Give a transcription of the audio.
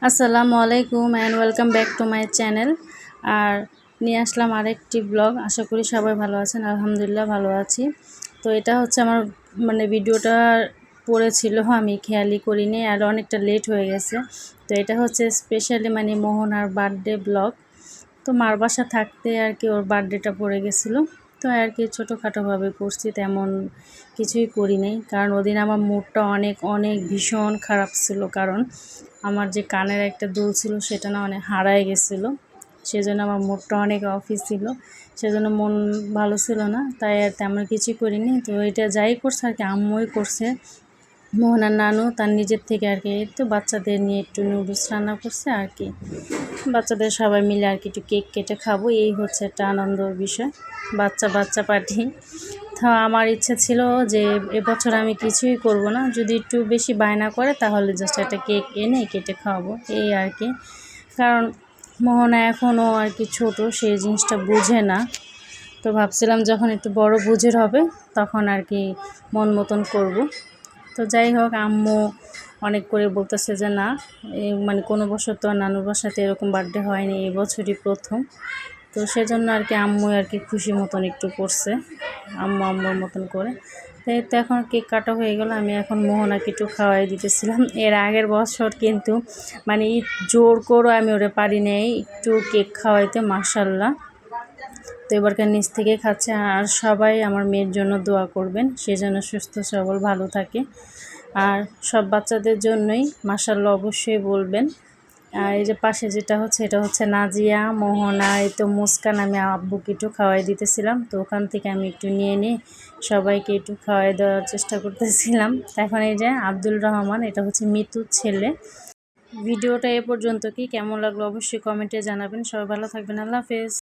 আসসালামু আলাইকুম and welcome back to my channel. আর নিয়ে আসলাম আরেকটি ব্লগ। আশা করি সবাই ভালো আছেন। আলহামদুলিল্লাহ ভালো আছি। তো এটা হচ্ছে আমার ভিডিওটা পড়েছিল, আমি খেয়ালই করিনি আর অনেকটা লেট হয়ে গেছে। তো এটা হচ্ছে স্পেশালি মোহনার বার্থডে ব্লগ। তো মার বাসা থাকতে আর কি ওর বার্থডেটা পড়ে গেছিলো। তো আর কি ছোটোখাটোভাবে করছি, তেমন কিছুই করি নাই। কারণ ওদিন আমার মুডটা অনেক অনেক ভীষণ খারাপ ছিল, কারণ আমার যে কানের একটা দুল ছিল সেটা না অনেক হারায় গেছিলো। সেজন্য আমার মুডটা অনেক অফিস ছিল, সেজন্য মন ভালো ছিল না, তাই আর তেমন কিছুই করিনি। তো এটা যাই করছে আর কি আম্মুই করছে। মোহনার নানু তার নিজের থেকে আর কি তো বাচ্চাদের নিয়ে একটু নুডলস রান্না করছে আর কি। বাচ্চাদের সবাই মিলে আর কি একটু কেক কেটে খাবো, এই হচ্ছে একটা আনন্দর বিষয়। বাচ্চা পার্টি। তো আমার ইচ্ছে ছিল যে এবছর আমি কিছুই করব না, যদি একটু বেশি বায়না করে তাহলে জাস্ট একটা কেক এনে কেটে খাওয়াবো, এই আর কি। কারণ মোহনা এখনও আর কি ছোটো, সেই জিনিসটা বুঝে না। তো ভাবছিলাম যখন একটু বড় বুঝের হবে তখন আর কি মন মতন করব। তো যাই হোক, আম্মু অনেক করে বলতেছে যে না, কোনো বছর তো নানুর বাসাতে এরকম বার্থডে হয়নি, এই বছরই প্রথম। তো সেজন্য আর কি আম্মু আর কি খুশি মতন একটু করছে, আম্মুর মতন করে। তাই তো এখন কেক কাটা হয়ে গেল, আমি এখন মোহনাকে একটু খাওয়াই দিতেছিলাম। এর আগের বছর কিন্তু জোর করে আমি ওরে পারি নাই একটু কেক খাওয়াইতে, মাশাল্লাহ। তো এবারকার নিচ থেকে খাচ্ছে। আর সবাই আমার মেয়ের জন্য দোয়া করবেন, সে যেন সুস্থ সবল ভালো থাকে। আর সব বাচ্চাদের জন্যই মাশাল্লাহ অবশ্যই বলবেন। আর এই যে পাশে যেটা হচ্ছে, এটা হচ্ছে নাজিয়া, মোহনা, এই তো মুস্কান। আমি আব্বুকে একটু খাওয়াই দিতেছিলাম, তো ওখান থেকে আমি একটু নিয়ে সবাইকে একটু খাওয়াই দেওয়ার চেষ্টা করতেছিলাম। এখন এই যে আব্দুল রহমান, এটা হচ্ছে মিতুর ছেলে। ভিডিওটা এ পর্যন্ত, কি কেমন লাগলো অবশ্যই কমেন্টে জানাবেন। সবাই ভালো থাকবেন, আল্লাহ হাফেজ।